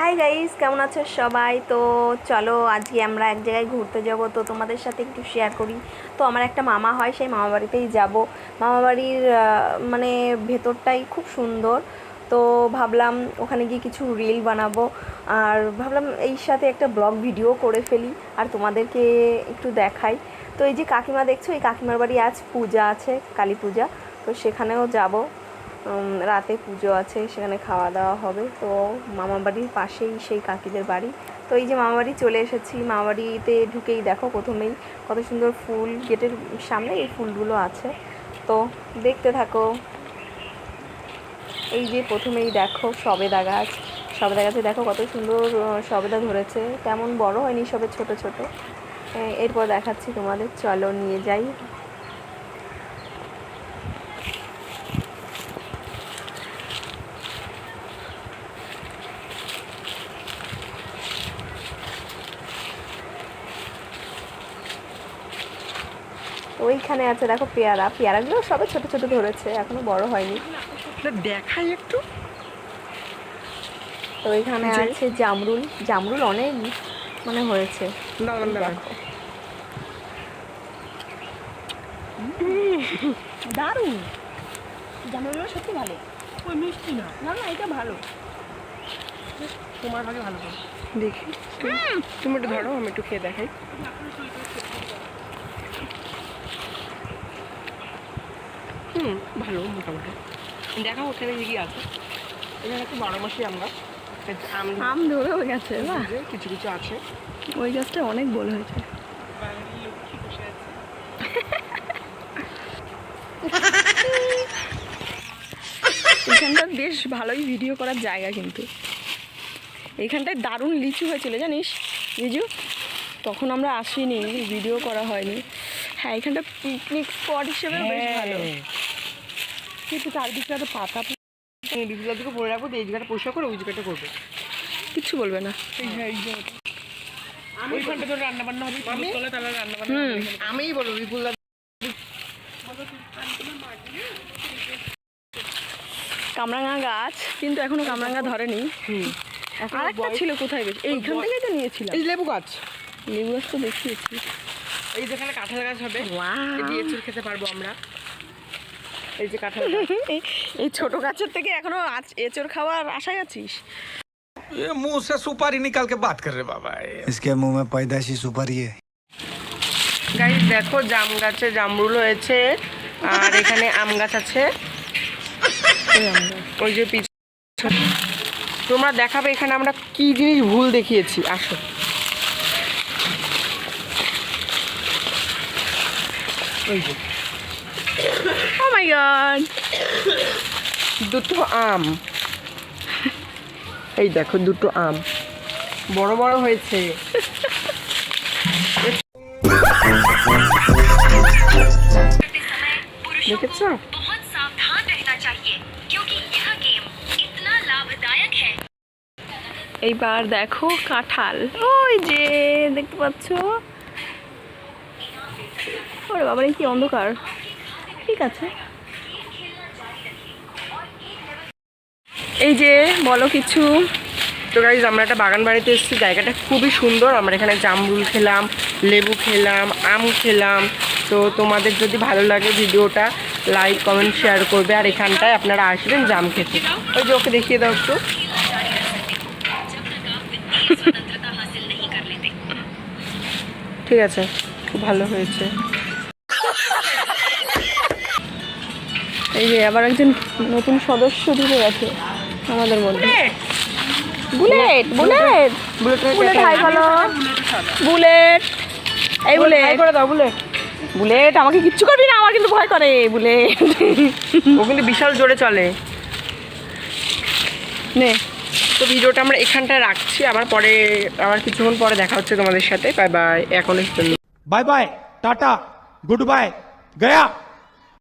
Hi guys, কেমন আছো সবাই? তো চলো আজকে আমরা এক জায়গায় ঘুরতে যাব, তো তোমাদের সাথে একটু শেয়ার করি। তো আমার একটা মামা হয়, সেই মামা বাড়িতেই যাব। মামা বাড়ির মানে ভেতরটাই খুব সুন্দর। তো ভাবলাম ওখানে গিয়ে কিছু রিল বানাবো, আর ভাবলাম এই সাথে একটা ব্লগ ভিডিও করে ফেলি আর তোমাদেরকে একটু দেখাই। তো এই যে কাকিমা দেখছো, এই কাকিমার বাড়ি আজ পূজা আছে, কালী পূজা। তো সেখানেও যাব, রাতে পুজো আছে, সেখানে খাওয়া দাওয়া হবে। তো মামাবাড়ির পাশেই সেই কাকিদের বাড়ি। তো এই যে মামাবাড়ি চলে এসেছি। মামাবাড়িতে ঢুকেই দেখো প্রথমেই কত সুন্দর ফুল, গেটের সামনে এই ফুলগুলো আছে। তো দেখতে থাকো। এই যে প্রথমেই দেখো সবেদা গাছ, সবেদা গাছে দেখো কত সুন্দর সবেদা ধরেছে, তেমন বড় হয়নি, সবে ছোট ছোট। এরপর দেখাচ্ছি তোমাদের, চলো নিয়ে যাই। ওইখানে আছে দেখো পেয়ারা, পেয়ারাগুলো সবে ছোট ছোট ধরেছে, এখনো বড় হয়নি। দেখাই একটু। তো ওইখানে আছে জামরুল, জামরুল অনেক মানে হয়েছে। দেখো দারুণ, জামরুলগুলো সত্যি ভালো। ওই মিষ্টি না, না না, এটা ভালো, তোমার ভাগে ভালো করে দেখি। তুমি একটু ধরো, আমি একটু খেয়ে দেখাই। ভালো মোটামুটি। দেখাও ওখানে কি আছে। এখানে একটু 12 মাসি আমরা আম ধরেও গেছে না, কিছু কিছু আছে। ওই গাছটা অনেক বড় হয়েছে। এখানটা বেশ ভালোই ভিডিও করার জায়গা, কিন্তু এইখানটায় দারুণ লিচু হয়েছিল জানিস লিচু, তখন আমরা আসিনি, ভিডিও করা হয়নি। হ্যাঁ, এখানটা পিকনিক স্পট হিসেবে বেশ ভালো, কিন্তু চারদিকটা তো পাতা। বিপুলার দিকে পড়ে রাখবো, এই জায়গাটা পরিষ্কার করে ওই জায়গাটা করবো, কিচ্ছু বলবে না। এই জায়গাটা ওইখানটা তো রান্না বান্না হবে, তাহলে রান্না বান্না আমিই বলবো বিপুলদা। কামরাঙা গাছ, কিন্তু এখনো কামরাঙা ধরেনি। আর একটা ছিল কোথায়, বেশ এইখান থেকেই তো নিয়েছিলাম। এই লেবু গাছ, লেবু গাছ তো দেখিয়েছি। এই যেখানে কাঁঠাল গাছ হবে, এই এঁচড় খেতে পারবো আমরা। এই যে কাঁঠাল এই ছোট গাছের থেকে এখনো এঁচড় খাওয়ার আশায় আছিস? ये मुंह से सुपारी निकाल के बात कर रहे बाबा। इसके मुंह में पैदाइशी सुपारी है। গাইস দেখো, জাম গাছে জামরুল হয়েছে, আর এখানে আম গাছ আছে। ওই যে পিছনে তোমরা দেখাবে এখানে আমরা কি জিনিস ভুল দেখিয়েছি। আসো, ওই যে ও মাই গড, দুটো আম, এই দেখো দুটো আম বড় বড় হয়েছে। দেখেছো? बहुत सावधान रहना चाहिए क्योंकि यह गेम इतना लाभदायक है। এইবার দেখো কাঁঠাল, ওই যে দেখতে পাচ্ছ। ওরে বাবা, কি অন্ধকার। ঠিক আছে, এই যে বলো কিছু। তো গাইজ আমরা একটা বাগান বাড়িতে এসেছি, জায়গাটা খুবই সুন্দর। আমরা এখানে জামরুল খেলাম, লেবু খেলাম, আম খেলাম। তো তোমাদের যদি ভালো লাগে ভিডিওটা লাইক কমেন্ট শেয়ার করবে, আর এখানটায় আপনারা আসবেন জাম খেতে। ওই যে ওকে দেখিয়ে দাও একটু। ঠিক আছে, খুব ভালো হয়েছে। এই যে আবার একজন নতুন সদস্য ঢুকে গেছে আমাদের মধ্যে। বুলেট, বুলেট, বুলেট হাই বলো। বুলেট, এই বুলেট করে দাও। বুলেট, বুলেট আমাকে কিচ্ছু করবি না, আমার কিন্তু ভয় করে বুলেট। ও কিন্তু বিশাল জোরে চলে। নে, তো ভিডিওটা আমরা এখানটায় রাখছি, আবার কিছুক্ষণ পরে দেখা হচ্ছে তোমাদের সাথে। Bye bye. এখন बाय बाय, टाटा, गुड बाय, गया।